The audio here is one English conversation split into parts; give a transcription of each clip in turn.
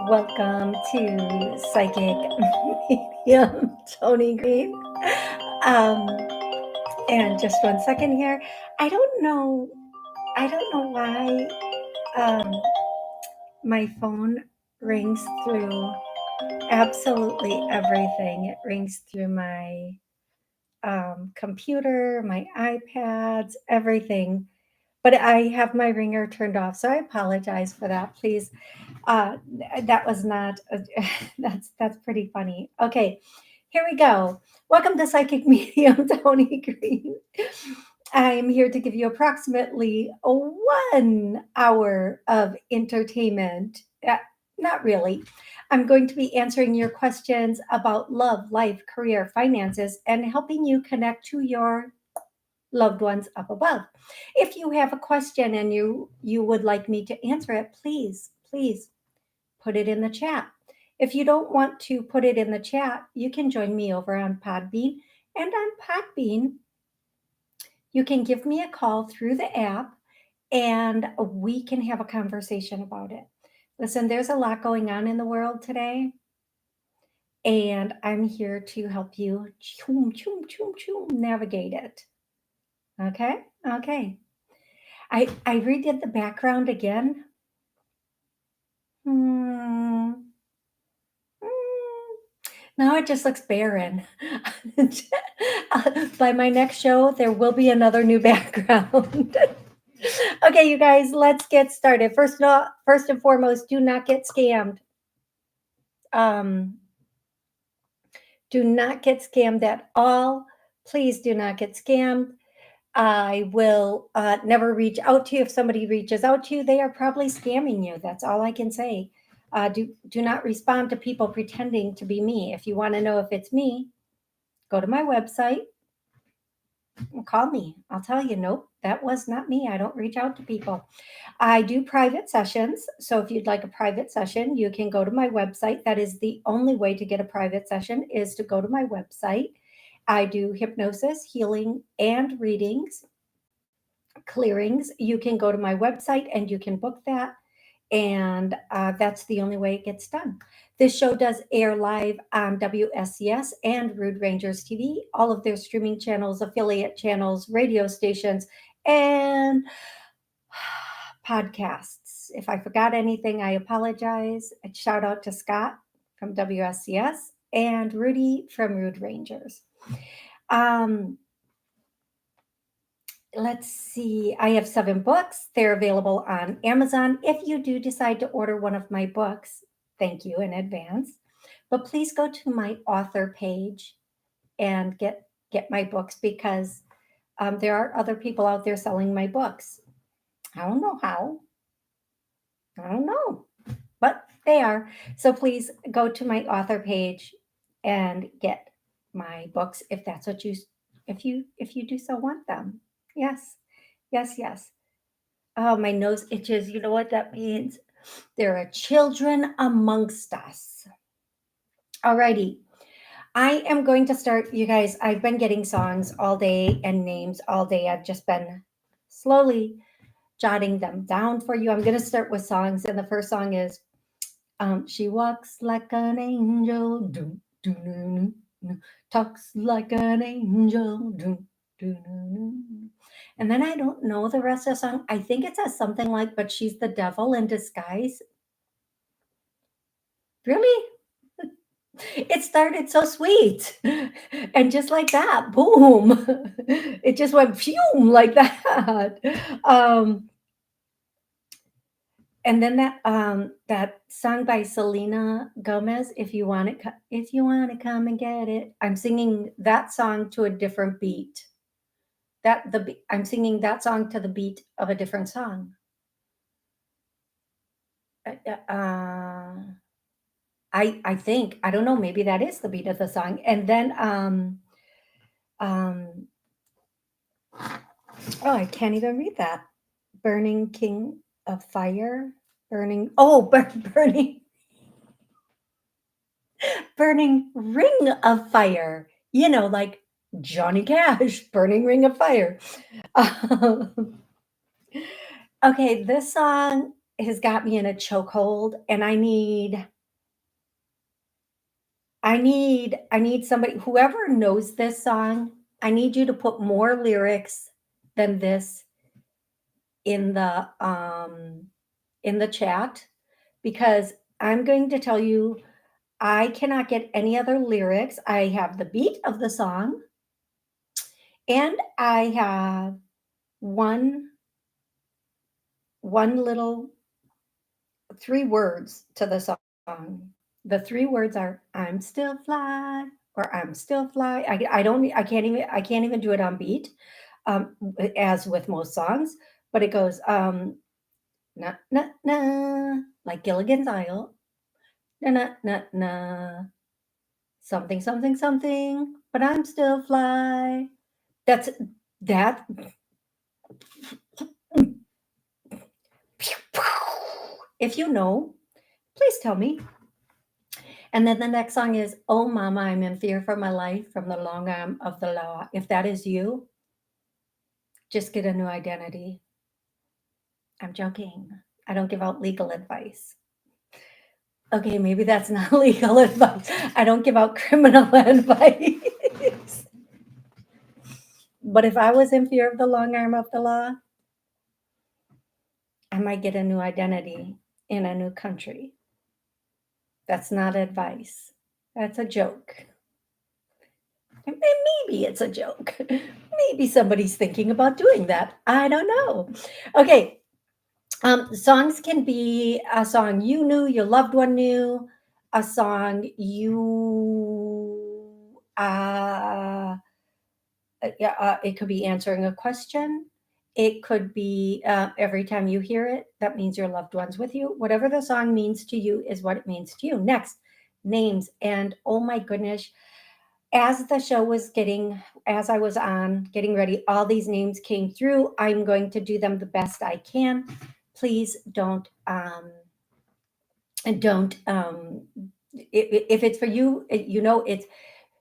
Welcome to Psychic Medium Toni Greene. Um, and just 1 second here. I don't know. I don't know why um, my phone rings through absolutely everything. It rings through my computer, my iPads, everything. But I have my ringer turned off, so I apologize for that. Please, that was not. That's pretty funny. Okay, here we go. Welcome to Psychic Medium, Toni Greene. I am here to give you approximately 1 hour of entertainment. Not really. I'm going to be answering your questions about love, life, career, finances, and helping you connect to your loved ones up above. If you have a question and you would like me to answer it, please put it in the chat. If you don't want to put it in the chat, you can join me over on Podbean. And on Podbean, you can give me a call through the app and we can have a conversation about it. Listen, there's a lot going on in the world today, and I'm here to help you navigate it. Okay? Okay. I redid the background again. Hmm. Now it just looks barren. By my next show, there will be another new background. Okay, you guys, let's get started. First and foremost, do not get scammed. Um, do not get scammed at all. Please do not get scammed. I will never reach out to you. If somebody reaches out to you, they are probably scamming you. That's all I can say. Do not respond to people pretending to be me. If you want to know if it's me, go to my website and call me. I'll tell you, nope, that was not me. I don't reach out to people. I do private sessions. So if you'd like a private session, you can go to my website. That is the only way to get a private session is to go to my website. I do hypnosis, healing, and readings, clearings. You can go to my website and you can book that. And that's the only way it gets done. This show does air live on WSCS and Rude Rangers TV, all of their streaming channels, affiliate channels, radio stations, and podcasts. If I forgot anything, I apologize. A shout out to Scott from WSCS and Rudy from Rude Rangers. Um, let's see. I have 7 books. They're available on Amazon. If you do decide to order one of my books, thank you in advance. But please go to my author page and get my books because there are other people out there selling my books. I don't know how. I don't know, but they are. So please go to my author page and get my books if that's what you if you do so want them. Yes. Yes, yes. Oh, my nose itches. You know what that means? There are children amongst us. Alrighty. I am going to start, you guys. I've been getting songs all day and names all day. I've just been slowly jotting them down for you. I'm going to start with songs, and the first song is She Walks Like an Angel, do, do, do, do, talks like an angel, do, do, do, do. And then I don't know the rest of the song. I think it says something like, but she's the devil in disguise. Really? It started so sweet. And just like that, boom. It just went phew like that. Um, and then that song by Selena Gomez, if you want to come and get it. I'm singing that song to a different beat. I'm singing that song to the beat of a different song. I think, I don't know, maybe that is the beat of the song. And then um oh, I can't even read that. Burning King of Fire, burning burning ring of fire. Like Johnny Cash, burning ring of fire. Um, okay, this song has got me in a chokehold, and I need somebody, whoever knows this song, I need you to put more lyrics than this in the chat, because I'm going to tell you I cannot get any other lyrics. I have the beat of the song, and I have one little 3 words to the song. The 3 words are "I'm still fly" or "I'm still fly." I can't even do it on beat, as with most songs, but it goes, "Na na na," like Gilligan's Isle, "Na na na na, something something something, but I'm still fly." That's that. If you know, please tell me. And then the next song is "Oh Mama, I'm in Fear for My Life" from the Long Arm of the Law. If that is you, just get a new identity. I'm joking. I don't give out legal advice. Okay, maybe that's not legal advice. I don't give out criminal advice. But if I was in fear of the long arm of the law, I might get a new identity in a new country. That's not advice. That's a joke. Maybe it's a joke. Maybe somebody's thinking about doing that. I don't know. Okay. Songs can be a song you knew, your loved one knew, a song you, yeah, it could be answering a question. It could be every time you hear it, that means your loved one's with you. Whatever the song means to you is what it means to you. Next, names. And oh my goodness, as the show was as I was on getting ready, all these names came through. I'm going to do them the best I can. Please don't, if it's for you, it's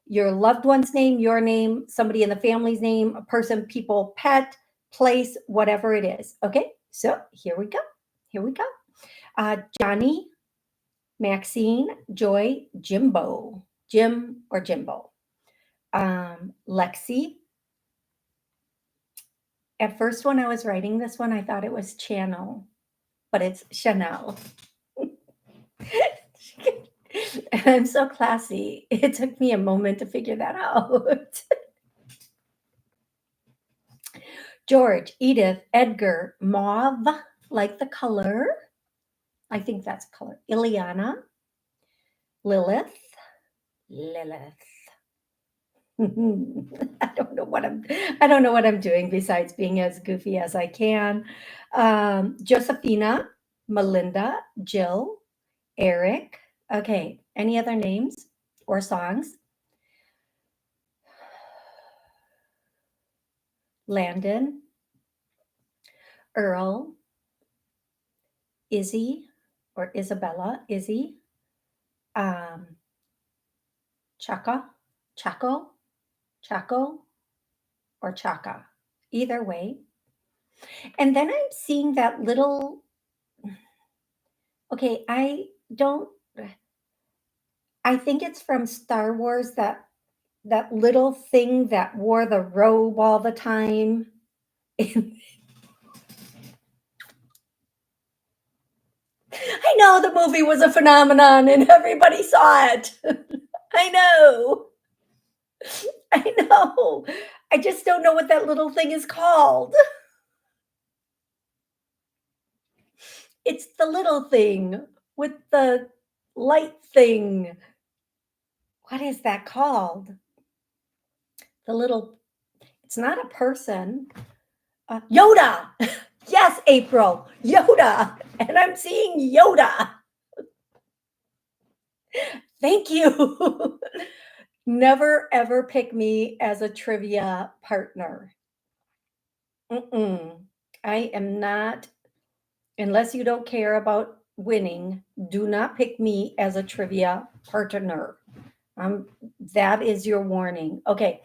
your loved one's name, your name, somebody in the family's name, a person, people, pet, place, whatever it is. Okay, so here we go. Here we go. Johnny, Maxine, Joy, Jimbo, Jim or Jimbo. Lexi. At first, when I was writing this one, I thought it was Channel, but it's Chanel. I'm so classy. It took me a moment to figure that out. George, Edith, Edgar, Mauve, like the color. I think that's color. Ileana, Lilith, Lilith. I don't know what I'm doing besides being as goofy as I can. Josephina, Melinda, Jill, Eric. Okay, any other names or songs? Landon, Earl, Izzy or Isabella, Izzy, um, Chaka, Chaco, Chaco, or Chaka. Either way. And then I'm seeing that little, okay, don't, I think it's from Star Wars, that little thing that wore the robe all the time. I know the movie was a phenomenon and everybody saw it. I know. I know. I just don't know what that little thing is called. It's the little thing with the light thing. What is that called? The little, it's not a person. Yoda. Yes, April. Yoda. And I'm seeing Yoda. Thank you. Never ever pick me as a trivia partner. Mm-mm. I am not, unless you don't care about winning, do not pick me as a trivia partner. Um, that is your warning. Okay.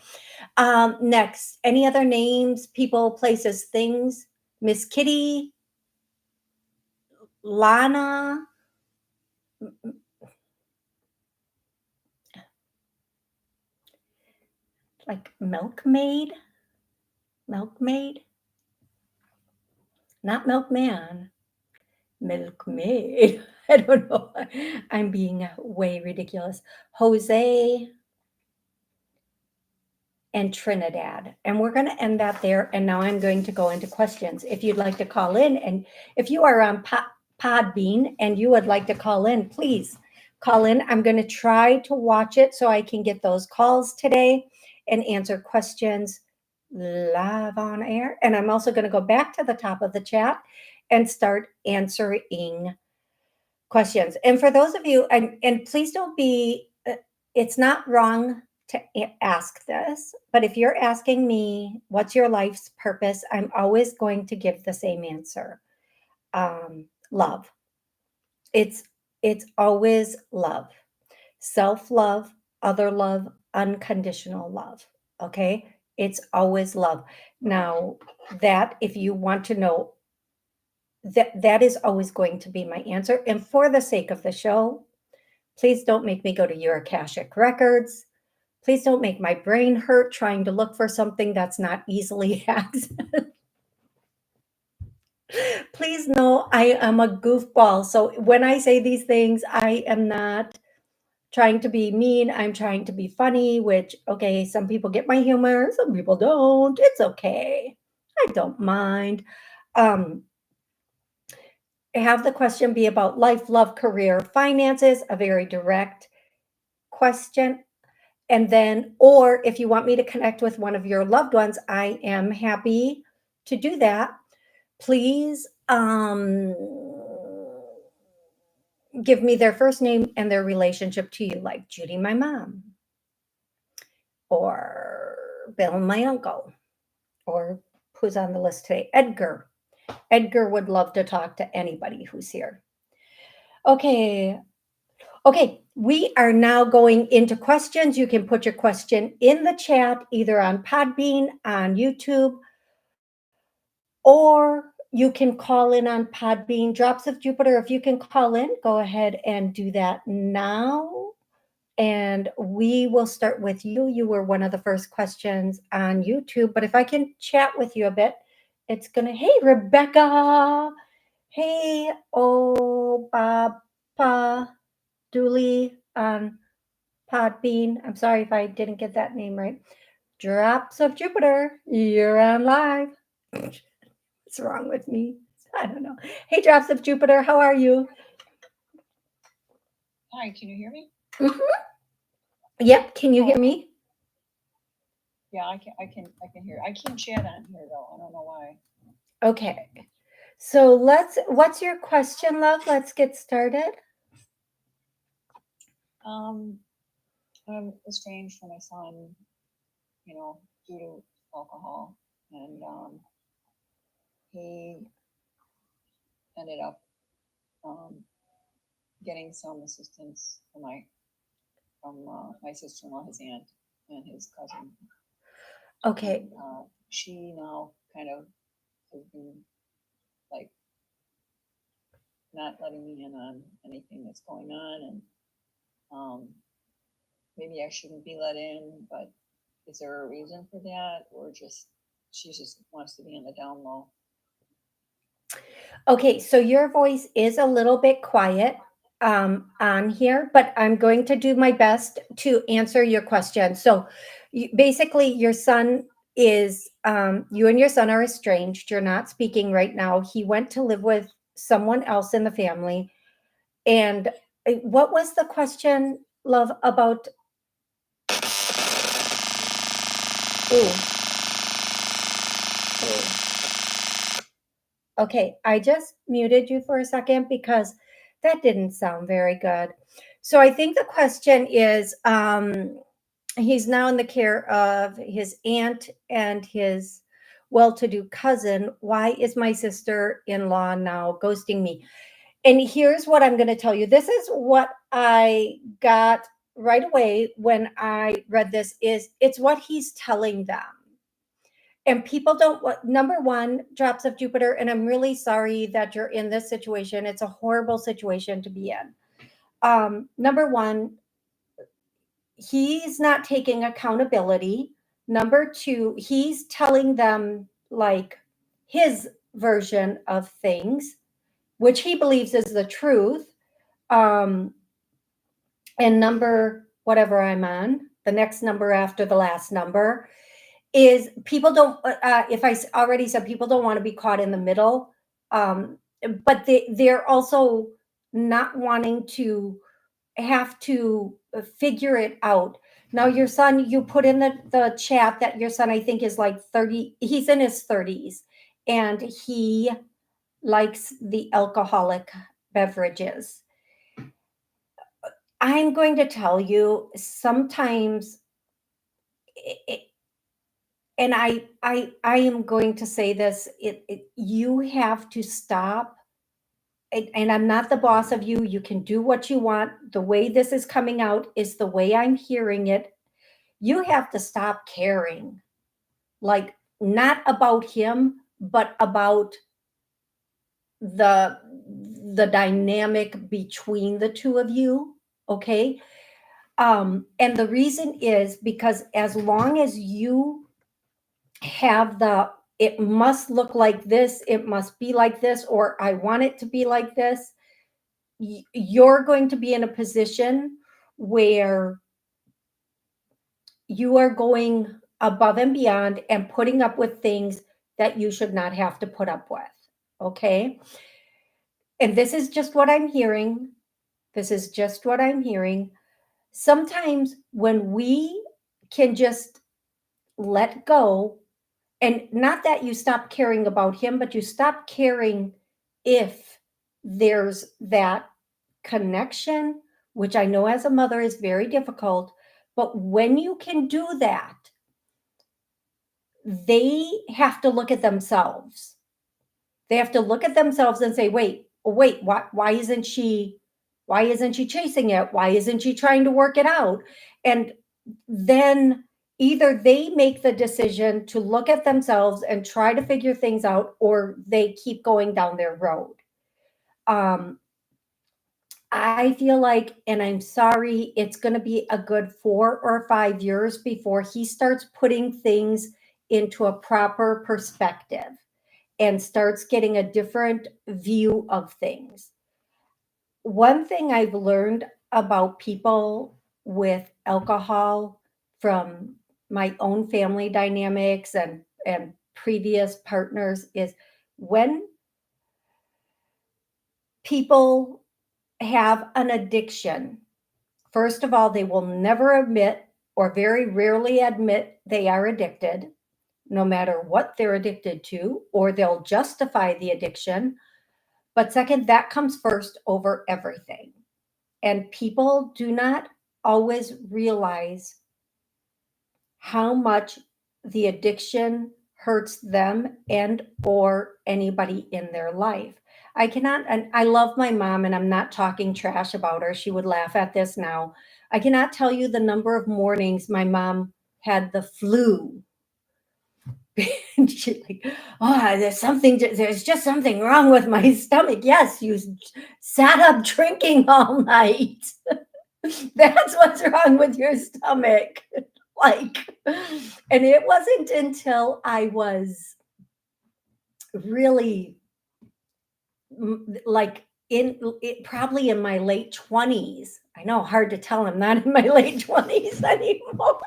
Next, any other names, people, places, things? Miss Kitty, Lana, like milkmaid, not milkman, milkmaid. I don't know. I'm being way ridiculous. Jose and Trinidad. And we're going to end that there. And now I'm going to go into questions. If you'd like to call in, and if you are on Podbean and you would like to call in, please call in. I'm going to try to watch it so I can get those calls today and answer questions live on air. And I'm also going to go back to the top of the chat and start answering questions. And for those of you, and please don't be, it's not wrong to ask this, but if you're asking me, what's your life's purpose? I'm always going to give the same answer. Love. It's always love. Self-love, other love, unconditional love. Okay? It's always love. Now, that if you want to know, that is always going to be my answer. And for the sake of the show, please don't make me go to your Akashic records. Please don't make my brain hurt trying to look for something that's not easily accessed. Please know I am a goofball. So when I say these things, I am not trying to be mean. I'm trying to be funny, which, okay, some people get my humor, some people don't. It's okay. I don't mind. Have the question be about life, love, career, finances, a very direct question. And then, or if you want me to connect with one of your loved ones, I am happy to do that. Please give me their first name and their relationship to you, like Judy, my mom, or Bill, my uncle, or who's on the list today, Edgar. Edgar would love to talk to anybody who's here. Okay. Okay, we are now going into questions. You can put your question in the chat, either on Podbean, on YouTube, or you can call in on Podbean. Drops of Jupiter, if you can call in, go ahead and do that now. And we will start with you. You were one of the first questions on YouTube, but if I can chat with you a bit, it's gonna, hey, Rebecca. Hey, oh, Papa Dooley on Podbean. I'm sorry if I didn't get that name right. Drops of Jupiter, you're on live. What's wrong with me? I don't know. Hey, Drops of Jupiter, how are you? Hi, can you hear me? Mm-hmm. Yep, can you hear me? Yeah, I can hear. I can't chat on here though. I don't know why. Okay. So what's your question, love? Let's get started. I'm estranged from my son, due to alcohol, and he ended up getting some assistance from my sister-in-law, his aunt, and his cousin. Okay. And, she now kind of has been like not letting me in on anything that's going on, and maybe I shouldn't be let in, but is there a reason for that, or she just wants to be on the down low? Okay, so your voice is a little bit quiet on here, but I'm going to do my best to answer your question. So basically, your son is, you and your son are estranged. You're not speaking right now. He went to live with someone else in the family. And what was the question, love, about? Ooh. Ooh. Okay, I just muted you for a second because that didn't sound very good. So I think the question is, he's now in the care of his aunt and his well-to-do cousin. Why is my sister-in-law now ghosting me? And here's what I'm going to tell you. This is what I got right away when I read this, is it's what he's telling them. And people don't, number one, drops of Jupiter, and I'm really sorry that you're in this situation. It's a horrible situation to be in. Number one, he's not taking accountability. Number two, he's telling them like his version of things, which he believes is the truth. Um, and number, whatever I'm on, the next number after the last number, is people don't, if I already said people don't want to be caught in the middle, but they're also not wanting to have to figure it out. Now, your son, you put in the chat that your son, I think, is like 30, he's in his 30s, and he likes the alcoholic beverages. I'm going to tell you, sometimes it, and I am going to say this, you have to stop, and I'm not the boss of you. You can do what you want. The way this is coming out is the way I'm hearing it. You have to stop caring, like, not about him, but about the dynamic between the two of you. Okay. And the reason is because as long as you have it must look like this, it must be like this, or I want it to be like this, you're going to be in a position where you are going above and beyond and putting up with things that you should not have to put up with. Okay. And this is just what I'm hearing. This is just what I'm hearing. Sometimes when we can just let go, and not that you stop caring about him, but you stop caring if there's that connection, which I know as a mother is very difficult. But when you can do that, they have to look at themselves. They have to look at themselves and say, wait, why isn't she chasing it? Why isn't she trying to work it out? And then either they make the decision to look at themselves and try to figure things out, or they keep going down their road. I feel like, and I'm sorry, it's going to be a good 4 or 5 years before he starts putting things into a proper perspective and starts getting a different view of things. One thing I've learned about people with alcohol from my own family dynamics and previous partners is, when people have an addiction, first of all, they will never admit, or very rarely admit, they are addicted, no matter what they're addicted to, or they'll justify the addiction. But second, that comes first over everything. And people do not always realize how much the addiction hurts them and or anybody in their life. I cannot, and I love my mom, and I'm not talking trash about her. She would laugh at this now. I cannot tell you the number of mornings my mom had the flu. And she's like, oh, there's just something wrong with my stomach. Yes, you sat up drinking all night. That's what's wrong with your stomach. Like, and it wasn't until I was really like probably in my late 20s. I know, hard to tell, I'm not in my late 20s anymore.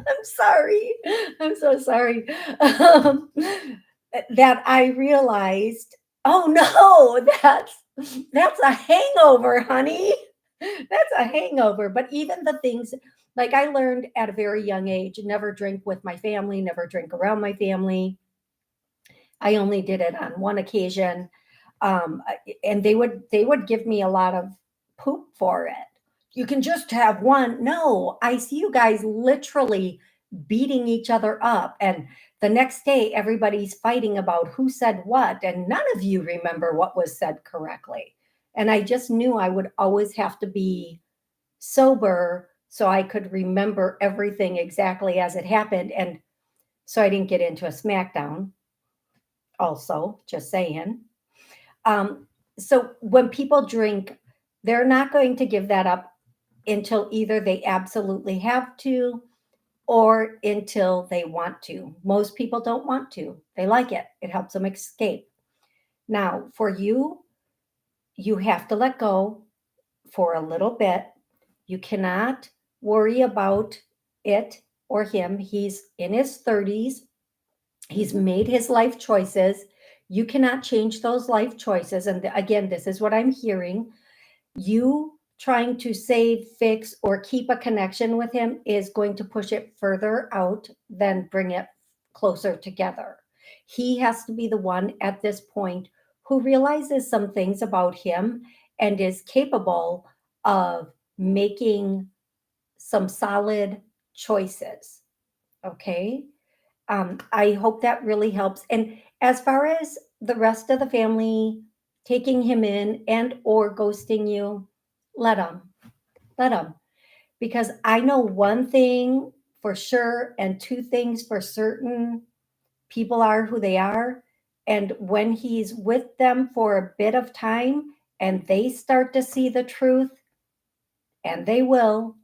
I'm sorry. I'm so sorry. That I realized, oh no, that's a hangover, honey. That's a hangover. But even the things, like, I learned at a very young age, never drink with my family, never drink around my family. I only did it on one occasion. And they would give me a lot of poop for it. You can just have one. No, I see you guys literally beating each other up. And the next day, everybody's fighting about who said what. And none of you remember what was said correctly. And I just knew I would always have to be sober so I could remember everything exactly as it happened. And so I didn't get into a smackdown, also, just saying. Um, so when people drink, they're not going to give that up until either they absolutely have to or until they want to. Most people don't want to, they like it, it helps them escape. Now, for you, you have to let go for a little bit. You cannot worry about it or him. He's in his 30s. He's made his life choices. You cannot change those life choices. And again, this is what I'm hearing. You trying to save, fix, or keep a connection with him is going to push it further out than bring it closer together. He has to be the one at this point who realizes some things about him and is capable of making some solid choices. Okay. I hope that really helps. And as far as the rest of the family taking him in and or ghosting you, let them, let them. Because I know one thing for sure and two things for certain: people are who they are. And when he's with them for a bit of time and they start to see the truth, and they will,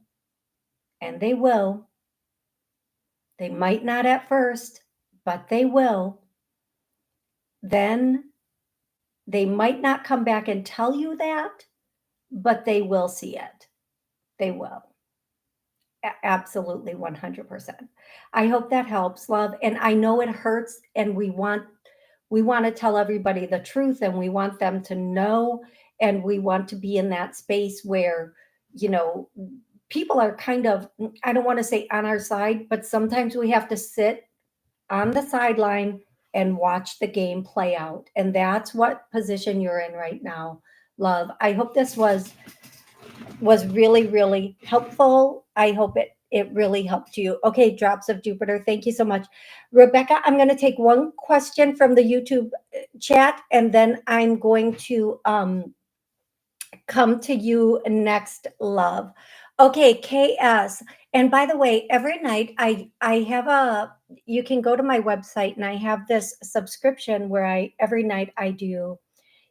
and they will, they might not at first, but they will, then they might not come back and tell you that, but they will see it. They will. Absolutely 100%. I hope that helps, love. And I know it hurts, and we want to tell everybody the truth, and we want them to know, and we want to be in that space where, you know, people are kind of, I don't want to say on our side, but sometimes we have to sit on the sideline and watch the game play out. And that's what position you're in right now, love. I hope this was really, really helpful. I hope it really helped you. Okay, Drops of Jupiter, thank you so much. Rebecca, I'm going to take one question from the YouTube chat, and then I'm going to come to you next, love. Okay, KS. And by the way, every night I have a you can go to my website, and I have this subscription where I every night I do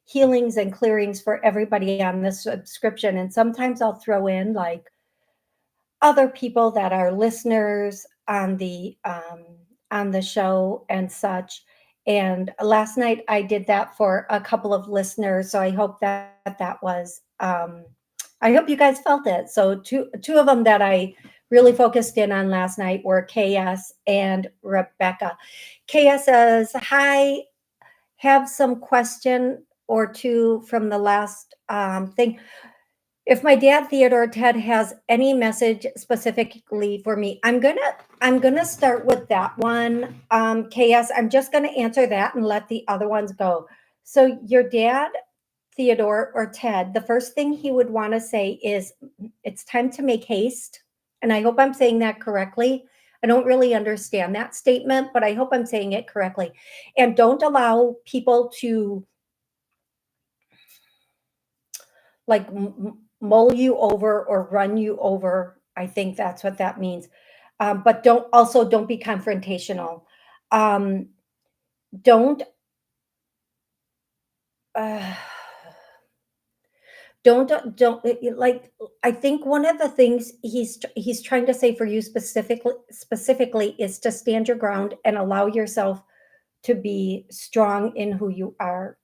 healings and clearings for everybody on this subscription. And sometimes I'll throw in like other people that are listeners on the show and such. And last night I did that for a couple of listeners, so I hope that was I hope you guys felt it. So two of them that I really focused in on last night were KS and Rebecca. KS says, "Hi, have some question or two from the last thing. If my dad, Theodore Ted, has any message specifically for me, I'm gonna start with that one. KS, I'm just gonna answer that and let the other ones go. So your dad, Theodore or Ted, the first thing he would want to say is, it's time to make haste. And I hope I'm saying that correctly. I don't really understand that statement, but I hope I'm saying it correctly. And don't allow people to like mull you over or run you over. I think that's what that means. But don't be confrontational. Um, don't uh, don't like. I think one of the things he's trying to say for you specifically is to stand your ground and allow yourself to be strong in who you are.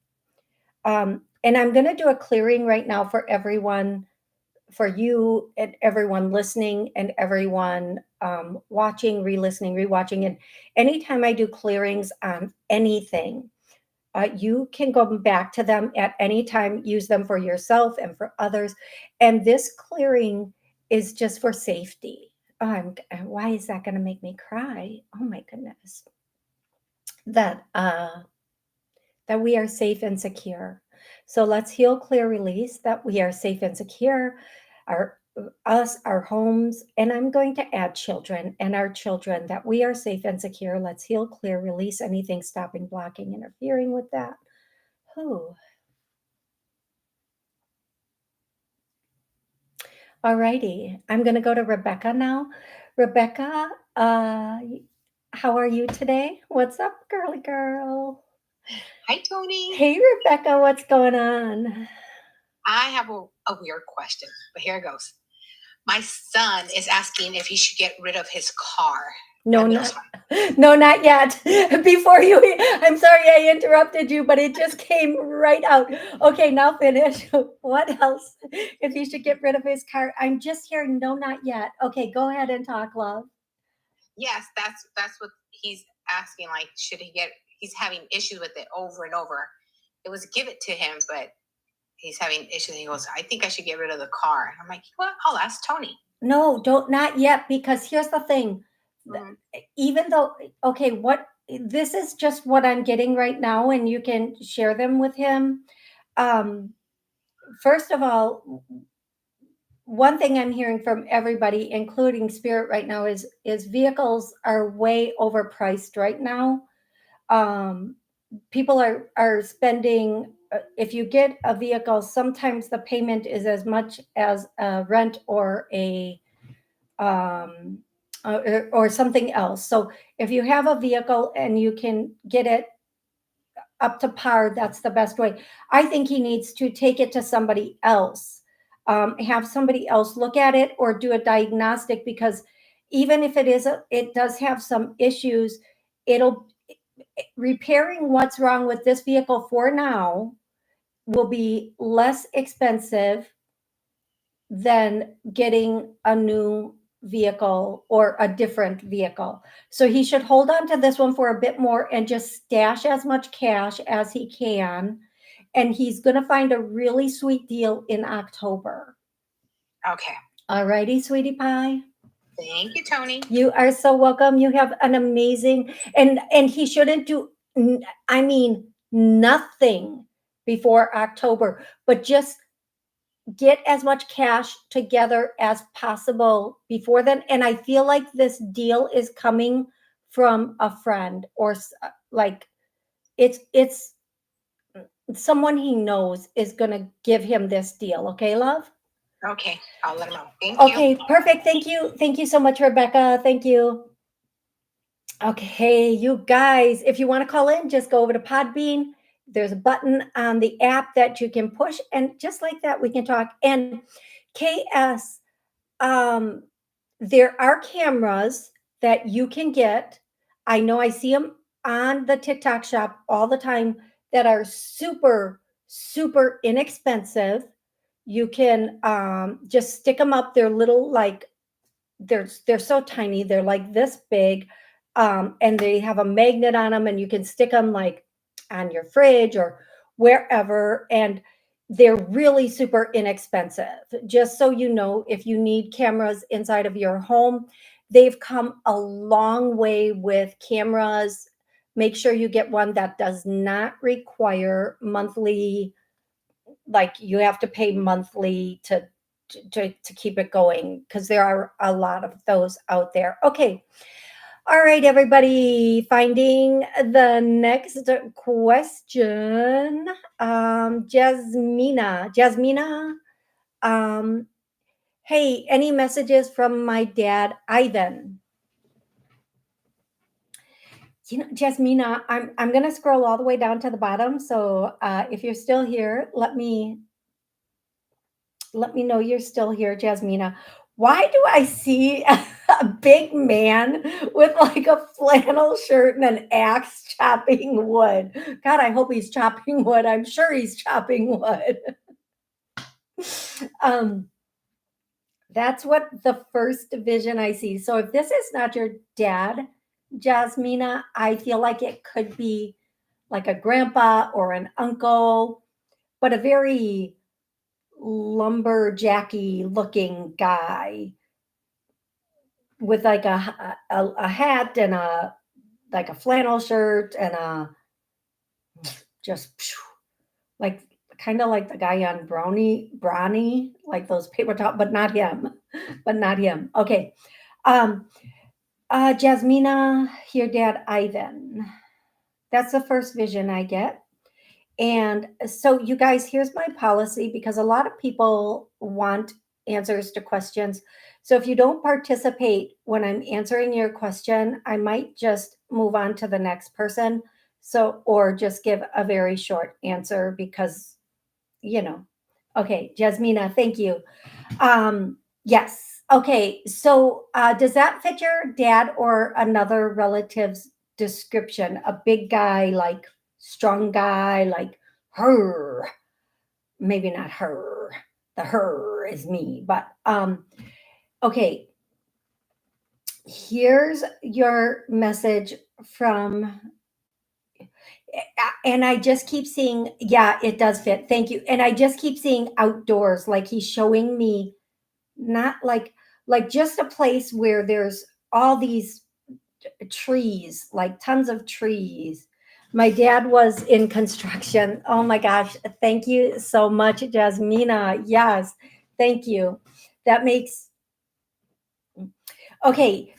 And I'm going to do a clearing right now for everyone, for you and everyone listening and everyone watching, re-listening, rewatching. And anytime I do clearings on anything, you can go back to them at any time, use them for yourself and for others. And this clearing is just for safety. Why is that going to make me cry? Oh my goodness. That that we are safe and secure. So let's heal, clear, release that we are safe and secure, our us, our homes, and I'm going to add children and our children, that we are safe and secure. Let's heal, clear, release anything stopping, blocking, interfering with that. Who? All righty. I'm going to go to Rebecca now. Rebecca, how are you today? What's up, girly girl? Hi, Toni. Hey, Rebecca, what's going on? I have a weird question, but here it goes. My son is asking if he should get rid of his car. No, And not, no, not yet. Before you, I'm sorry I interrupted you, but it just came right out. Okay, now finish. What else? If you should get rid of his car, I'm just hearing no, not yet. Okay, go ahead and talk, love. Yes, that's what he's asking. Like, should he get? He's having issues with it over and over. It was give it to him, but he's having issues. And he goes, I think I should get rid of the car. I'm like, well, I'll ask Toni. No, don't, not yet, because here's the thing. Mm-hmm. Even though, okay, what this is just what I'm getting right now, and you can share them with him. First of all, one thing I'm hearing from everybody, including Spirit right now, is vehicles are way overpriced right now. Um, People are spending. If you get a vehicle, sometimes the payment is as much as a rent or a um, or something else. So if you have a vehicle and you can get it up to par, that's the best way. I think he needs to take it to somebody else, have somebody else look at it or do a diagnostic, because even if it does have some issues, it'll repairing what's wrong with this vehicle for now will be less expensive than getting a new vehicle or a different vehicle. So he should hold on to this one for a bit more and just stash as much cash as he can. And he's going to find a really sweet deal in October. Okay. All righty, sweetie pie. Thank you, Toni. You are so welcome. You have an amazing, and he shouldn't do, I mean, nothing before October, but just get as much cash together as possible before then. And I feel like this deal is coming from a friend or like it's someone he knows is going to give him this deal. Okay, love? Okay, I'll let him know. Thank you. Okay, perfect. Thank you. Thank you so much, Rebecca. Thank you. Okay, you guys, if you want to call in, just go over to Podbean. There's a button on the app that you can push, and just like that, we can talk. And KS, um, there are cameras that you can get. I know I see them on the TikTok shop all the time that are super, super inexpensive. You can just stick them up. They're little, like they're so tiny. They're like this big, and they have a magnet on them, and you can stick them like on your fridge or wherever. And they're really super inexpensive. Just so you know, if you need cameras inside of your home, they've come a long way with cameras. Make sure you get one that does not require monthly, like you have to pay monthly to keep it going, because there are a lot of those out there. Okay. All right, everybody, finding the next question. Jasmina, um, hey, any messages from my dad, Ivan? You know, Jasmina, I'm gonna scroll all the way down to the bottom. So if you're still here, let me know you're still here, Jasmina. Why do I see a big man with like a flannel shirt and an axe chopping wood? God, I hope he's chopping wood. I'm sure he's chopping wood. um, that's what the first vision I see. So if this is not your dad, Jasmina, I feel like it could be like a grandpa or an uncle, but a very lumberjacky looking guy with like a hat and a like a flannel shirt and a just like kind of like the guy on Brawny, like those paper top, but not him, but not him. Okay. Um, Jasmina, your dad, Ivan. That's the first vision I get. And so, you guys, here's my policy, because a lot of people want answers to questions. So if you don't participate when I'm answering your question, I might just move on to the next person. So, or just give a very short answer because, you know. Okay, Jasmina, thank you. Yes. Okay. So, does that fit your dad or another relative's description? A big guy, like strong guy, like her. Maybe not her. The her is me, but okay. Here's your message from, and I just keep seeing, yeah, it does fit. Thank you. And I just keep seeing outdoors, like he's showing me not like just a place where there's all these trees, like tons of trees. My dad was in construction. Oh my gosh, thank you so much, Jasmina. Yes, thank you. That makes, okay.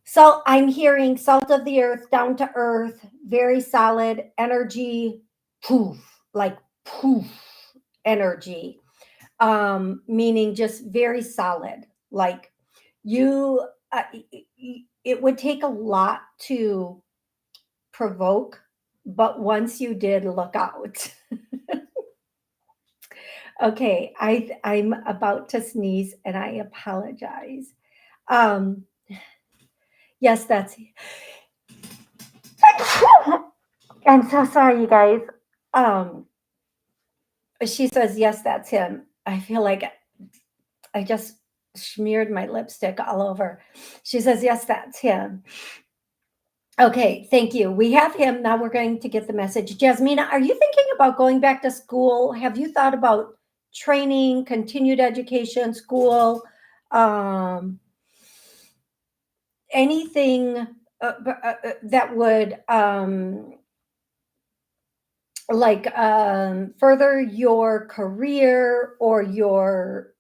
So I'm hearing salt of the earth, down to earth, very solid energy, poof, like poof energy. Meaning just very solid. Like you, it would take a lot to provoke, but once you did, look out. Okay, I'm about to sneeze and I apologize. Um, yes, that's. I'm so sorry, you guys. Um, she says yes, that's him. I feel like I just smeared my lipstick all over. She says yes, that's him. Okay, thank you. We have him. Now we're going to get the message. Jasmina, are you thinking about going back to school? Have you thought about training, continued education, school, um, anything that would further your career or your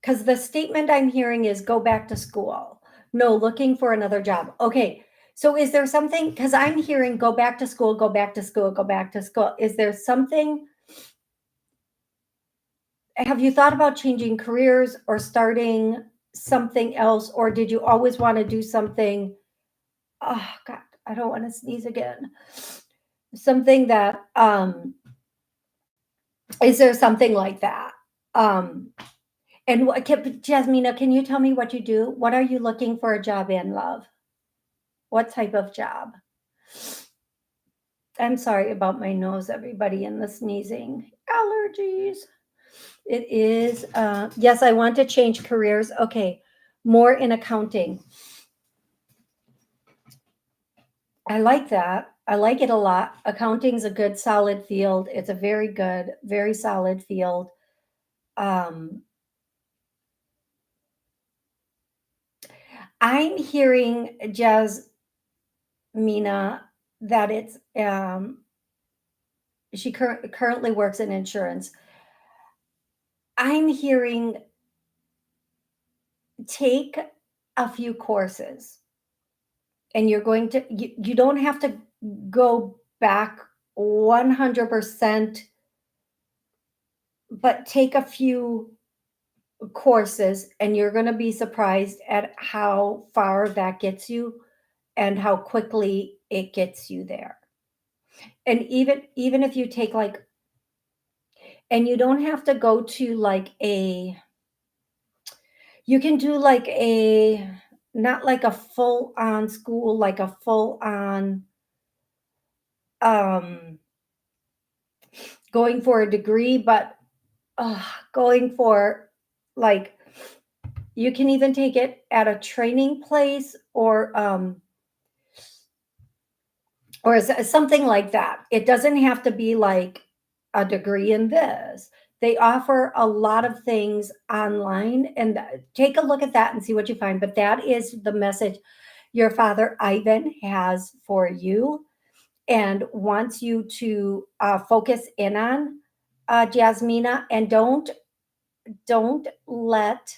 because the statement I'm hearing is go back to school. No, looking for another job. Okay. So is there something, because I'm hearing go back to school, go back to school, go back to school. Is there something, have you thought about changing careers or starting something else? Or did you always want to do something? Oh God, I don't want to sneeze again. Something that, is there something like that? Um, And Jasmina, can you tell me what you do? What are you looking for a job in, love? What type of job? I'm sorry about my nose, everybody, and the sneezing. Allergies. It is, yes, I want to change careers. Okay, more in accounting. I like that. I like it a lot. Accounting's a good, solid field. It's a very good, very solid field. I'm hearing, Jasmina, that it's she currently works in insurance. I'm hearing take a few courses and you're going to, you don't have to go back 100%, but take a few courses and you're going to be surprised at how far that gets you and how quickly it gets you there. And even if you take like, and you don't have to go to like you can do like not like a full on school, like a full on um going for a degree, but going for like you can even take it at a training place or something like that. It doesn't have to be like a degree in this. They offer a lot of things online, and take a look at that and see what you find. But that is the message your father Ivan has for you and wants you to focus in on, Jasmina, and don't let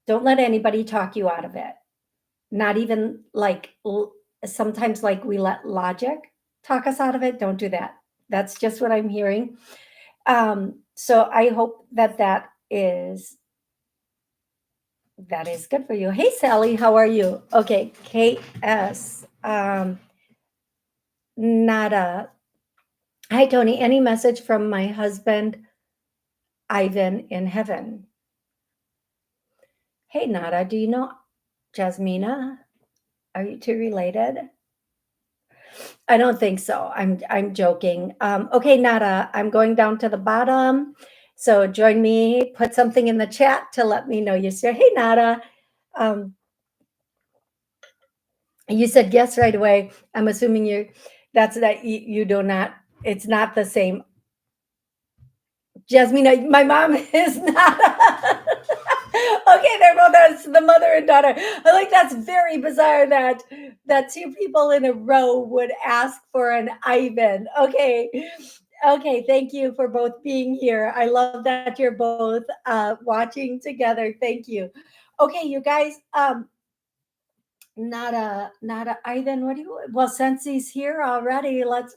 anybody talk you out of it. Not even like sometimes like we let logic talk us out of it. Don't do that. That's just what I'm hearing. So I hope that is good for you. Hey, Sally, how are you? Okay, KS. Nada. Hi, Tony. Any message from my husband, Ivan, in heaven? Hey, Nada, do you know Jasmina? Are you two related? I don't think so. I'm joking. Okay, Nada, I'm going down to the bottom. So join me. Put something in the chat to let me know you said, hey, Nada. Um, you said yes right away. I'm assuming you do not. It's not the same. Jasmina, my mom is not. Okay, they're both that's the mother and daughter. I like that's very bizarre that two people in a row would ask for an Ivan. Okay, thank you for both being here. I love that you're both watching together. Thank you. Okay, you guys. Not a Ivan. What do you? Well, since he's here already, let's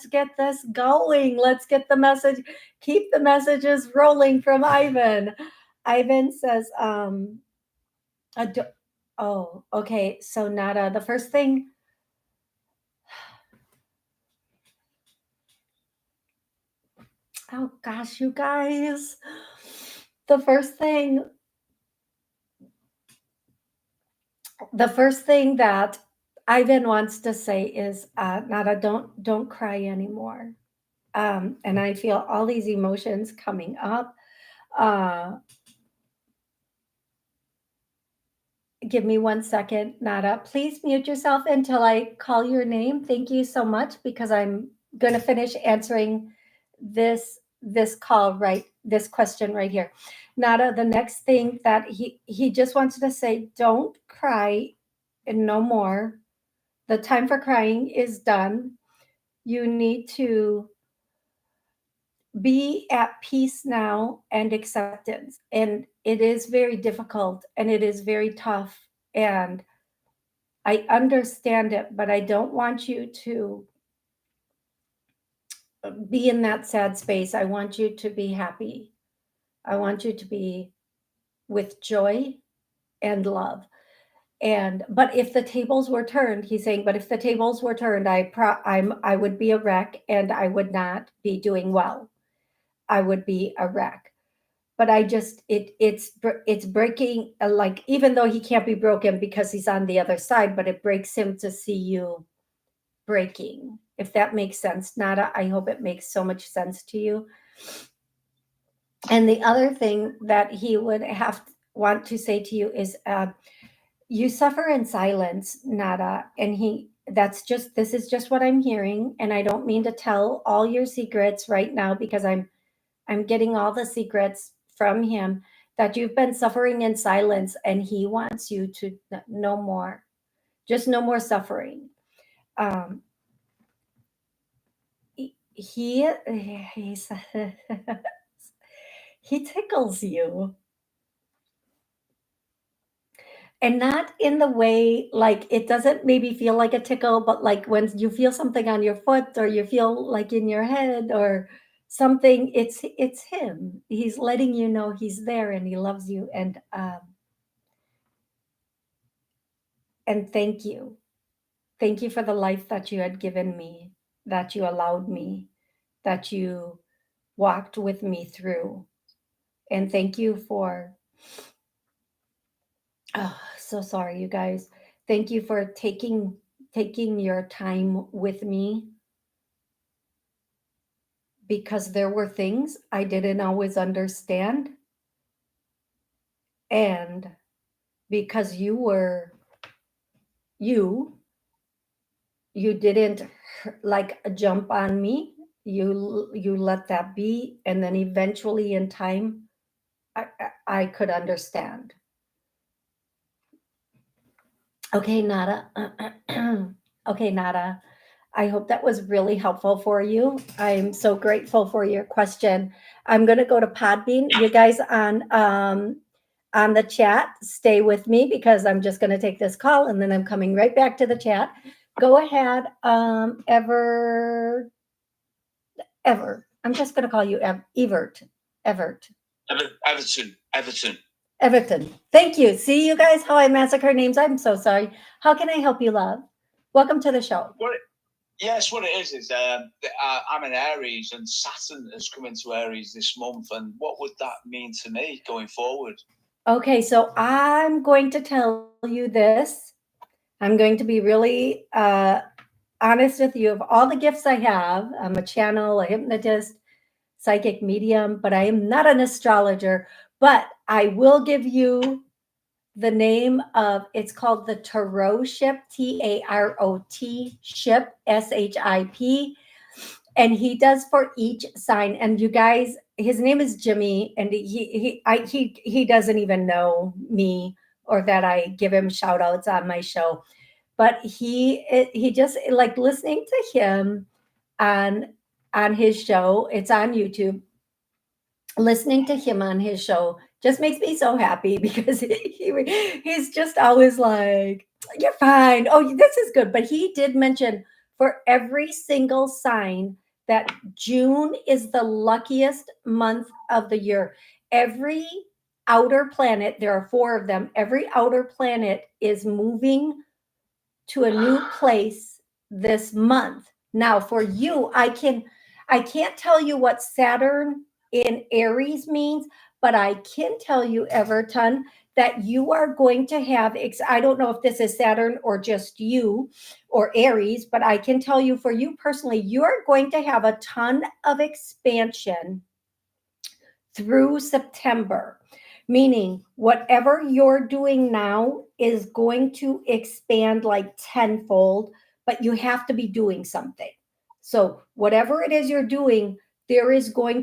get this going. Let's get the message. Keep the messages rolling from Ivan. Ivan says, ado- oh, okay. So Nada, the first thing. Oh gosh, you guys. The first thing. The first thing that Ivan wants to say is, Nada, don't cry anymore. And I feel all these emotions coming up. Uh, Give me 1 second, Nada. Please mute yourself until I call your name. Thank you so much because I'm going to finish answering this call this question right here. Nada, the next thing that he just wants to say, don't cry and no more. The time for crying is done. You need to be at peace now and acceptance. And it is very difficult and it is very tough. And I understand it, but I don't want you to be in that sad space. I want you to be happy. I want you to be with joy and love. And but if the tables were turned, he's saying, but if the tables were turned, I would be a wreck and I would not be doing well. I would be a wreck. But I just it's breaking, like, even though he can't be broken because he's on the other side, but it breaks him to see you breaking, if that makes sense. Nada, I hope it makes so much sense to you. And the other thing that he would want to say to you is, you suffer in silence, Nada. And this is just what I'm hearing. And I don't mean to tell all your secrets right now because I'm getting all the secrets from him, that you've been suffering in silence and he wants you to no more, just no more suffering. Um, he he's he tickles you, and not in the way, like, it doesn't maybe feel like a tickle, but like when you feel something on your foot or you feel like in your head or something, it's him. He's letting you know he's there and he loves you. And thank you for the life that you had given me, that you allowed me, that you walked with me through. And thank you for, oh, so sorry, you guys. Thank you for taking your time with me, because there were things I didn't always understand. And because you you didn't like jump on me, you let that be, and then eventually in time I could understand. Okay, Nada. Okay, Nada. I hope that was really helpful for you. I'm so grateful for your question. I'm going to go to Podbean. You guys on the chat, stay with me because I'm just going to take this call and then I'm coming right back to the chat. Go ahead, Ever Ever. I'm just going to call you Evert. Everton. Everton. Thank you. See you guys how I massacre names. I'm so sorry. How can I help you, love? Welcome to the show. Yes, what it is I'm an Aries, and Saturn has come into Aries this month. And what would that mean to me going forward? Okay, so I'm going to tell you this. I'm going to be really honest with you. Of all the gifts I have, I'm a channel, a hypnotist, psychic medium, but I am not an astrologer. But I will give you the name of, it's called the Tarot Ship, Tarot Ship, SHIP. And he does for each sign. And you guys, his name is Jimmy, and he doesn't even know me or that I give him shout outs on my show. But he just, like, listening to him on his show, it's on YouTube. Listening to him on his show just makes me so happy because he's just always like, you're fine. Oh, this is good. But he did mention for every single sign that June is the luckiest month of the year. Every outer planet, there are 4 of them, every outer planet is moving to a new place this month. Now, for you, I can't tell you what Saturn in Aries means, but I can tell you, Everton, that you are going to have, I don't know if this is Saturn or just you or Aries, but I can tell you for you personally, you are going to have a ton of expansion through September. Meaning, whatever you're doing now is going to expand like tenfold, but you have to be doing something. So, whatever it is you're doing, it's going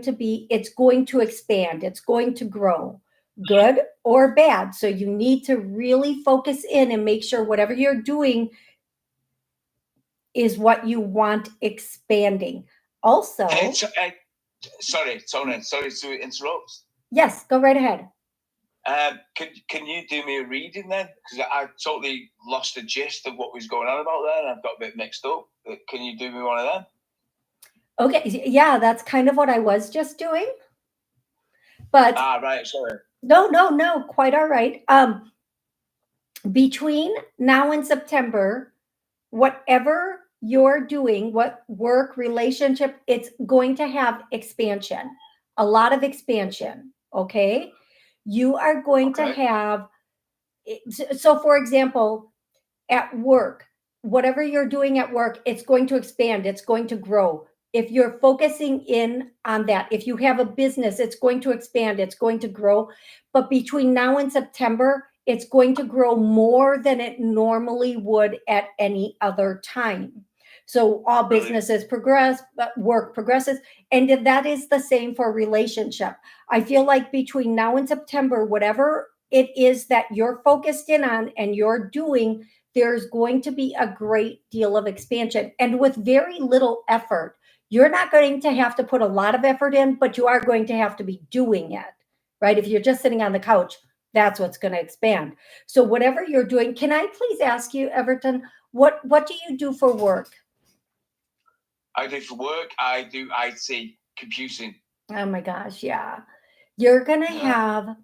to expand, it's going to grow, good or bad. So, you need to really focus in and make sure whatever you're doing is what you want expanding. Also, Sorry, Toni, sorry to interrupt. Yes, go right ahead. Can you do me a reading then? Because I totally lost the gist of what was going on about there, and I've got a bit mixed up. Can you do me one of them? Okay, yeah, that's kind of what I was just doing. But right, sorry. No, quite all right. Between now and September, whatever you're doing, what work, relationship, it's going to have expansion, a lot of expansion. Okay, you are going to have. So, for example, at work, whatever you're doing at work, it's going to expand, it's going to grow. If you're focusing in on that, if you have a business, it's going to expand, it's going to grow. But between now and September, it's going to grow more than it normally would at any other time. So all businesses progress, but work progresses. And that is the same for relationship. I feel like between now and September, whatever it is that you're focused in on and you're doing, there's going to be a great deal of expansion. And with very little effort, you're not going to have to put a lot of effort in, but you are going to have to be doing it, right? If you're just sitting on the couch, that's what's going to expand. So whatever you're doing, can I please ask you, Everton, what do you do for work? I do for work, I do IT, computing. Oh my gosh, yeah. You're going to have,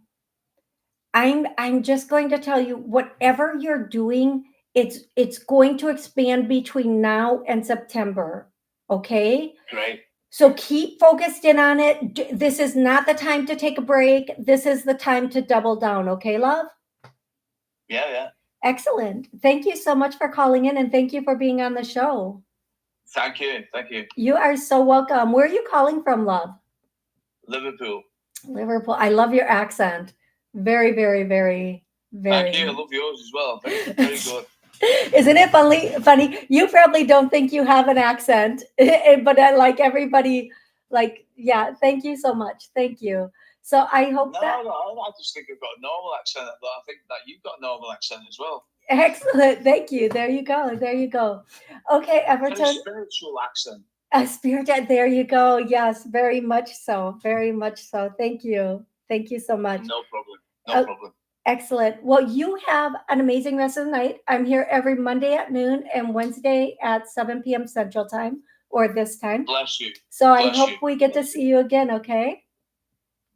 I'm just going to tell you, whatever you're doing, it's going to expand between now and September. Okay? Great. So keep focused in on it. This is not the time to take a break. This is the time to double down. Okay, love? Yeah. Excellent. Thank you so much for calling in, and thank you for being on the show. Thank you. You are so welcome. Where are you calling from, love? Liverpool. I love your accent. Very, very, very, very. Thank you. I love yours as well. Very, very good. Isn't it funny? You probably don't think you have an accent, but I like everybody. Like, yeah. Thank you so much. Thank you. So I hope No, I just think I've got a normal accent, but I think that you've got a normal accent as well. Excellent. Thank you. There you go. Okay, Everton. Very spiritual accent. A spirit. There you go. Yes, very much so. Very much so. Thank you. Thank you so much. No problem. No problem. Excellent. Well, you have an amazing rest of the night. I'm here every Monday at noon and Wednesday at 7 p.m. Central Time or this time. Bless you. So I Bless hope you. we get to Bless see you again, okay?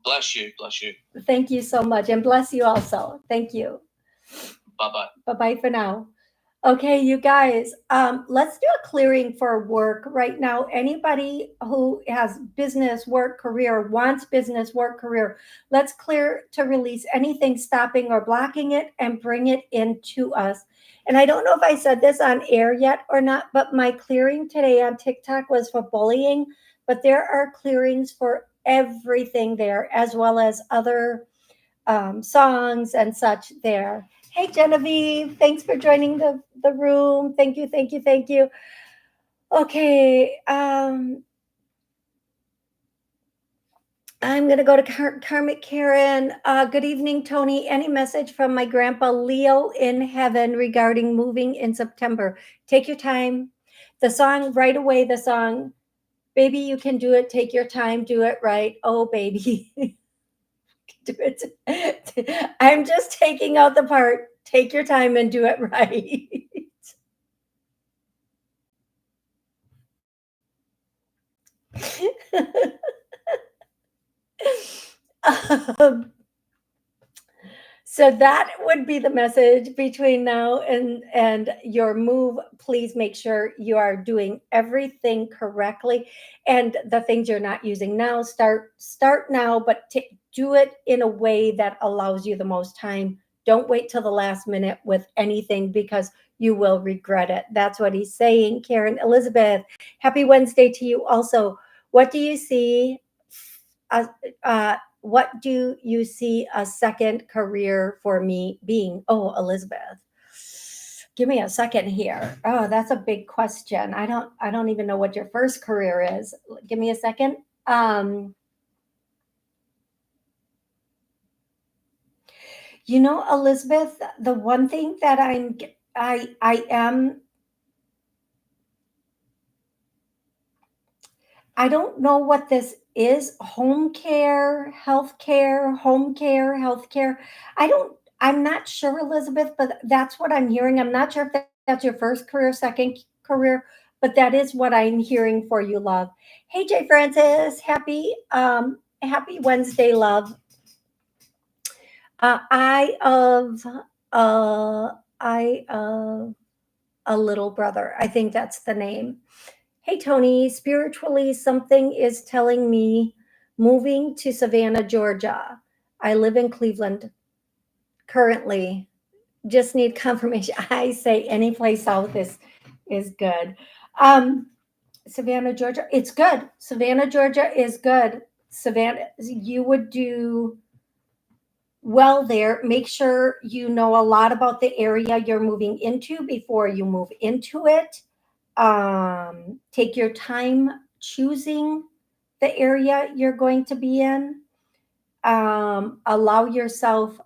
Bless you. Bless you. Thank you so much, and bless you also. Thank you. Bye-bye. Bye-bye for now. Okay, you guys, let's do a clearing for work right now. Anybody who has business, work, career, wants business, work, career, let's clear to release anything stopping or blocking it and bring it into us. And I don't know if I said this on air yet or not, but my clearing today on TikTok was for bullying, but there are clearings for everything there, as well as other songs and such there. Hey, Genevieve, thanks for joining the room. Thank you, thank you, thank you. Okay, I'm going to go to Karmic Karen. Good evening, Toni. Any message from my grandpa Leo in heaven regarding moving in September? Take your time. The song, right away, the song, baby, you can do it. Take your time, do it right. Oh, baby. Do it. I'm just taking out the part. Take your time and do it right. um, so that would be the message between now and your move. Please make sure you are doing everything correctly, and the things you're not using now, start now, but do it in a way that allows you the most time. Don't wait till the last minute with anything, because you will regret it. That's what he's saying. Karen Elizabeth, happy Wednesday to you also. What do you see? What do you see a second career for me being? Oh, Elizabeth, give me a second here. Oh, that's a big question. I don't even know what your first career is. Give me a second. Elizabeth, the one thing that I don't know what this is. Home care, healthcare, home care, healthcare. I'm not sure, Elizabeth, but that's what I'm hearing. I'm not sure if that's your first career, second career, but that is what I'm hearing for you, love. Hey, Jay Francis, happy Wednesday, love. I of a little brother. I think that's the name. Hey, Toni, spiritually, something is telling me moving to Savannah, Georgia. I live in Cleveland currently. Just need confirmation. I say any place south is good. Savannah, Georgia, it's good. Savannah, Georgia is good. Savannah, you would do well there. Make sure you know a lot about the area you're moving into before you move into it. Take your time choosing the area you're going to be in. Allow yourself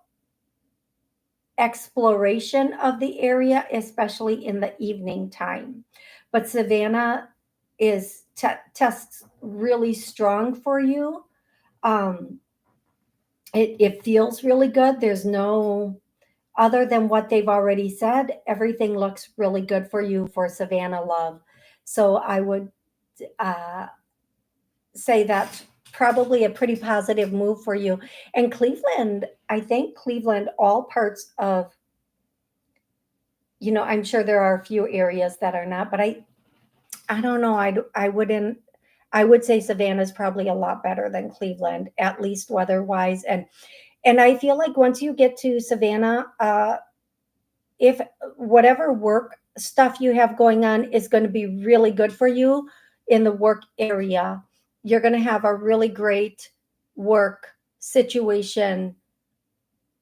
exploration of the area, especially in the evening time. But Savannah is tests really strong for you. It feels really good. There's no, other than what they've already said, everything looks really good for you for Savannah, love. So I would say that's probably a pretty positive move for you. And Cleveland, I think Cleveland, all parts of, I'm sure there are a few areas that are not, but I don't know. I would say Savannah is probably a lot better than Cleveland, at least weather-wise. And I feel like once you get to Savannah, if whatever work stuff you have going on is going to be really good for you in the work area, you're going to have a really great work situation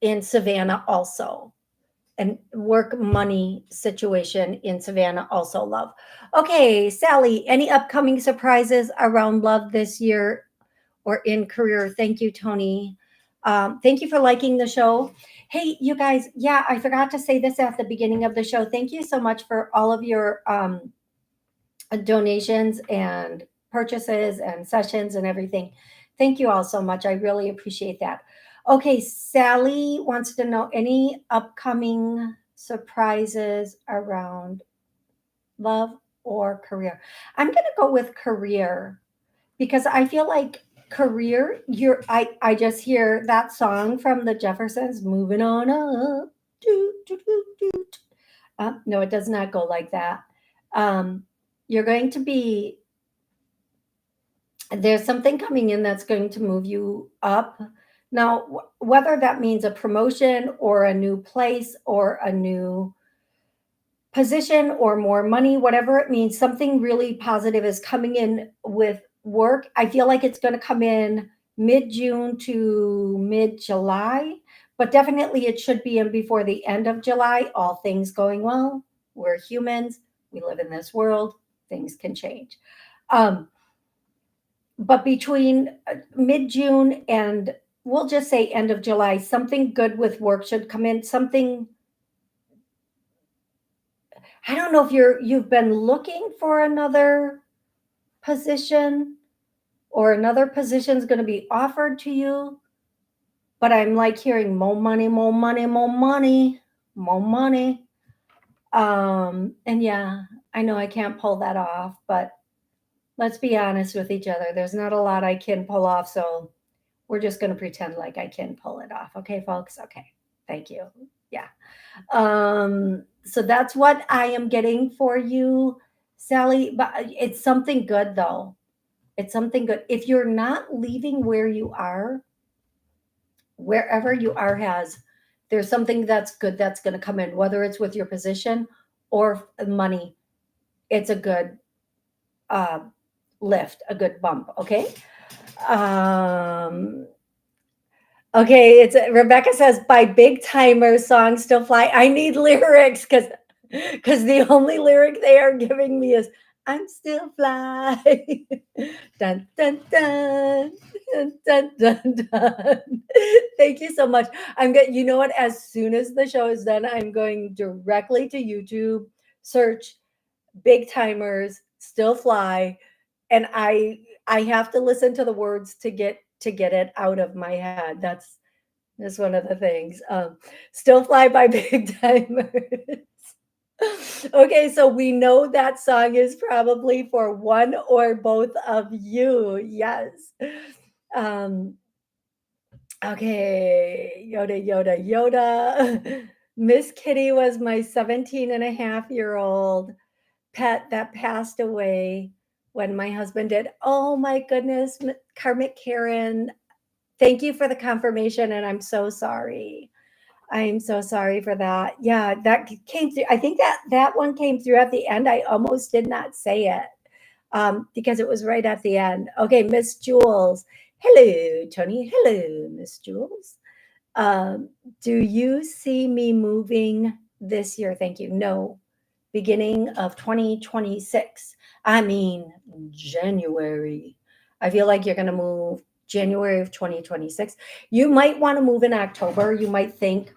in Savannah also. And work money situation in Savannah also, love. Okay, Sally, any upcoming surprises around love this year or in career? Thank you, Toni. Thank you for liking the show. Hey, you guys, yeah, I forgot to say this at the beginning of the show. Thank you so much for all of your donations and purchases and sessions and everything. Thank you all so much. I really appreciate that. Okay, Sally wants to know any upcoming surprises around love or career? I'm going to go with career because I feel like career, I just hear that song from the Jeffersons, moving on up. Do, do, do, do. No, it does not go like that. Um, you're going to be, there's something coming in that's going to move you up. Now, whether that means a promotion or a new place or a new position or more money, whatever it means, something really positive is coming in with work. I feel like it's going to come in mid June to mid July, but definitely it should be in before the end of July. All things going well. We're humans. We live in this world. Things can change. Um, but between mid June and we'll just say end of July, something good with work should come in. Something, I don't know if you've been looking for another position or another position is going to be offered to you, but I'm like hearing more money, more money, more money, more money. And yeah, I know I can't pull that off, but let's be honest with each other. There's not a lot I can pull off, so we're just going to pretend like I can pull it off. Okay, folks? Okay. Thank you. Yeah. So that's what I am getting for you, Sally. But it's something good though. It's something good. If you're not leaving where you are, wherever you are there's something that's good that's going to come in, whether it's with your position or money. It's a good uh, lift, a good bump. Okay. Um, Okay, it's Rebecca says by Big Timer song Still Fly. I need lyrics because the only lyric they are giving me is I'm still fly. Dun dun dun dun dun dun dun. Thank you so much. I'm good. You know what? As soon as the show is done, I'm going directly to YouTube, search Big Timers, Still Fly, and I have to listen to the words to get it out of my head. That's one of the things. Still Fly by Big Timers. Okay, so we know that song is probably for one or both of you. Yes. Um, okay, Yoda, Yoda, Yoda. Miss Kitty was my 17-and-a-half-year-old pet that passed away when my husband did. Oh my goodness, Karmic Karen, thank you for the confirmation, and I'm so sorry. I'm so sorry for that. Yeah, that came through. I think that one came through at the end. I almost did not say it because it was right at the end. Okay, Miss Jules. Hello, Tony. Hello, Miss Jules. Um, do you see me moving this year? Thank you. No, beginning of 2026. I mean, January. I feel like you're going to move January of 2026. You might want to move in October. You might think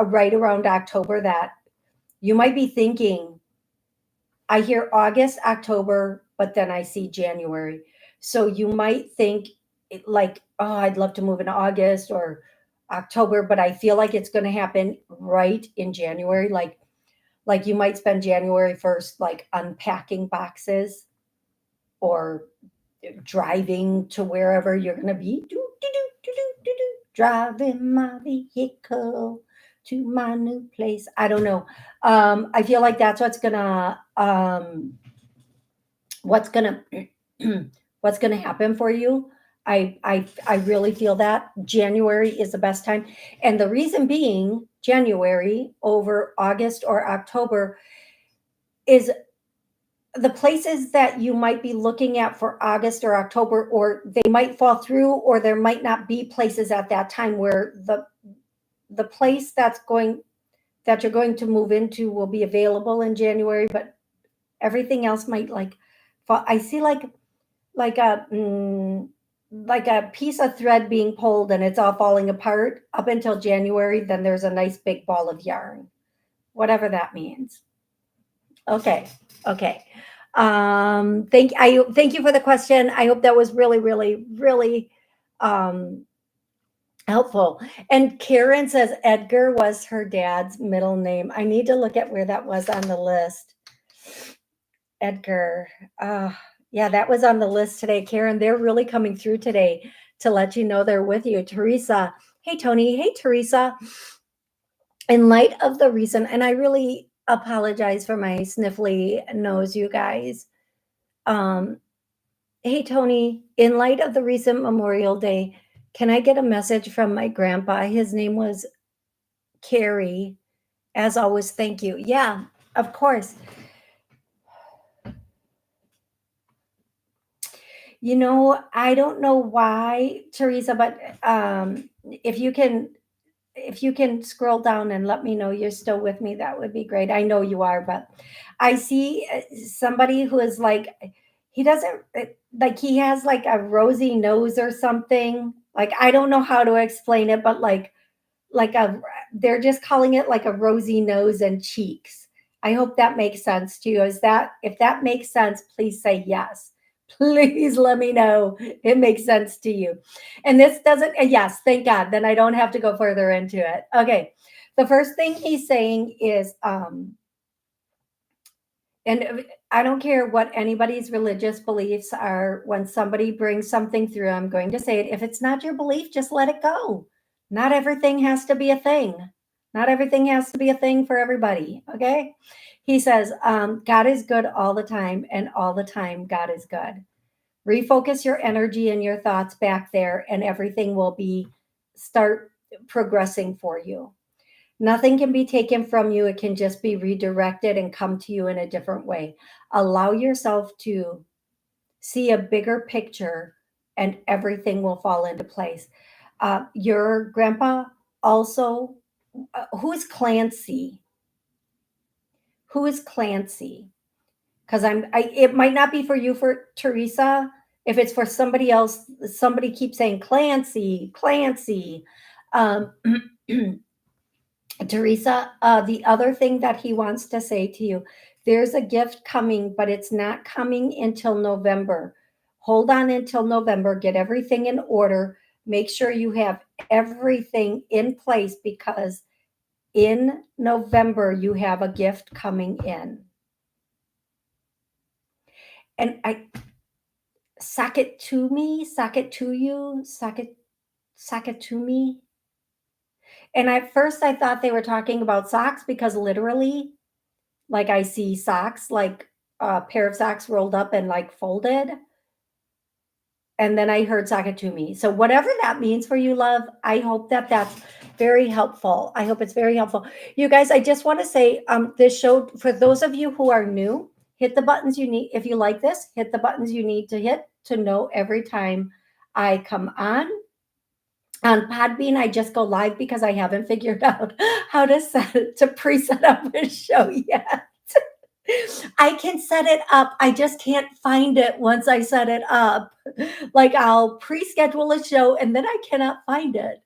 right around October that you might be thinking, I hear August, October, but then I see January. So you might think like, oh, I'd love to move in August or October, but I feel like it's going to happen right in January. Like you might spend January 1st like unpacking boxes or driving to wherever you're going to be. Driving my vehicle to my new place. I don't know. I feel like that's what's gonna what's gonna happen for you. I really feel that January is the best time, and the reason being January over August or October is the places that you might be looking at for August or October, or they might fall through, or there might not be places at that time where the place that you're going to move into will be available in January, but everything else might like fall. I see like a like a piece of thread being pulled and it's all falling apart up until January. Then there's a nice big ball of yarn, whatever that means. Okay. Okay. Thank you for the question. I hope that was really, really, really helpful. And Karen says Edgar was her dad's middle name. I need to look at where that was on the list. Edgar. Yeah, that was on the list today, Karen. They're really coming through today to let you know they're with you. Teresa. Hey, Tony. Hey, Teresa. In light of the recent, and I really apologize for my sniffly nose, you guys. Um, hey, Tony. In light of the recent Memorial Day, can I get a message from my grandpa? His name was Carrie. As always, thank you. Yeah, of course. I don't know why, Teresa, but if you can scroll down and let me know you're still with me, that would be great. I know you are, but I see somebody who is like, he doesn't like, he has like a rosy nose or something. Like, I don't know how to explain it, but like a they're just calling it like a rosy nose and cheeks. I hope that makes sense to you. Is that if that makes sense, please say yes. Please let me know it makes sense to you. And this doesn't, yes, thank God. Then I don't have to go further into it. Okay. The first thing he's saying is, and I don't care what anybody's religious beliefs are, when somebody brings something through, I'm going to say it. If it's not your belief, just let it go. Not everything has to be a thing. Not everything has to be a thing for everybody. Okay. He says, God is good all the time, and all the time, God is good. Refocus your energy and your thoughts back there, and everything will start progressing for you. Nothing can be taken from you. It can just be redirected and come to you in a different way. Allow yourself to see a bigger picture, and everything will fall into place. Your grandpa also, who is Clancy? Who is Clancy? Because it might not be for you, for Teresa. If it's for somebody else, somebody keeps saying Clancy, Clancy. Um, Teresa, the other thing that he wants to say to you, there's a gift coming, but it's not coming until November. Hold on until November, get everything in order, make sure you have everything in place, because in November you have a gift coming in. And sock it to me, sock it to you, sock it to me. And at first I thought they were talking about socks, because literally, like, I see socks, like a pair of socks rolled up and like folded. And then I heard sock it to me. So whatever that means for you, love, I hope that that's very helpful. I hope it's very helpful. You guys, I just want to say, this show, for those of you who are new, hit the buttons you need. If you like this, hit the buttons you need to hit to know every time I come on. On Podbean, I just go live because I haven't figured out how to pre-set up a show yet. I can set it up. I just can't find it once I set it up. Like, I'll pre-schedule a show and then I cannot find it.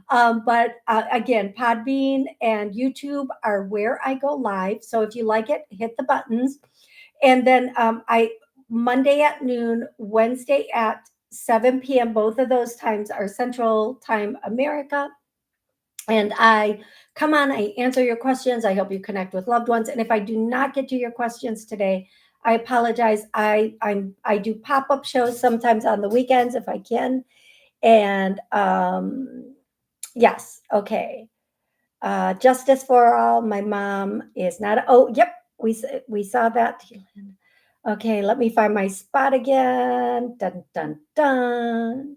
But again, Podbean and YouTube are where I go live. So if you like it, hit the buttons. And then Monday at noon, Wednesday at 7 p.m. Both of those times are Central Time America. And I come on, I answer your questions. I help you connect with loved ones. And if I do not get to your questions today, I apologize. I do pop-up shows sometimes on the weekends if I can. And yes, okay. Justice for all. My mom is not. Oh, yep. We saw that. Okay, let me find my spot again. Dun dun dun.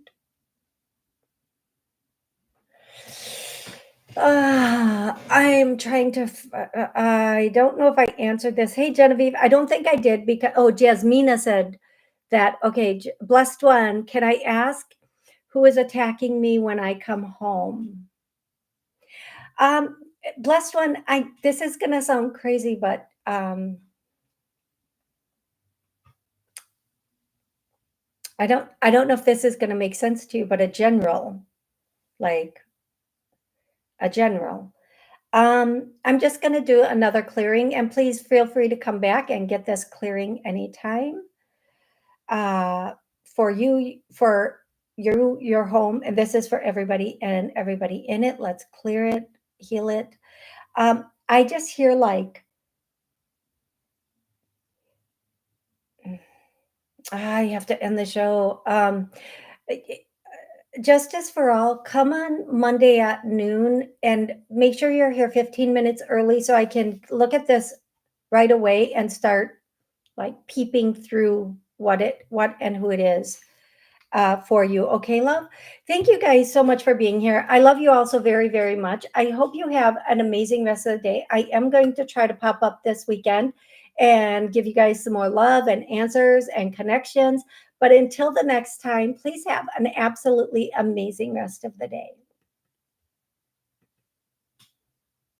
I'm trying to. I don't know if I answered this. Hey, Genevieve, I don't think I did, because Jasmina said that. Okay, blessed one. Can I ask who is attacking me when I come home? Blessed one. This is gonna sound crazy, but I don't know if this is gonna make sense to you, but a general, like a general. I'm just going to do another clearing, and please feel free to come back and get this clearing anytime. For you, for your home, and this is for everybody and everybody in it. Let's clear it, heal it. I just hear like I have to end the show. Justice for All, come on Monday at noon and make sure you're here 15 minutes early so I can look at this right away and start like peeping through what and who it is for you. Okay, love? Thank you guys so much for being here. I love you all so very, very much. I hope you have an amazing rest of the day. I am going to try to pop up this weekend and give you guys some more love and answers and connections. But until the next time, please have an absolutely amazing rest of the day.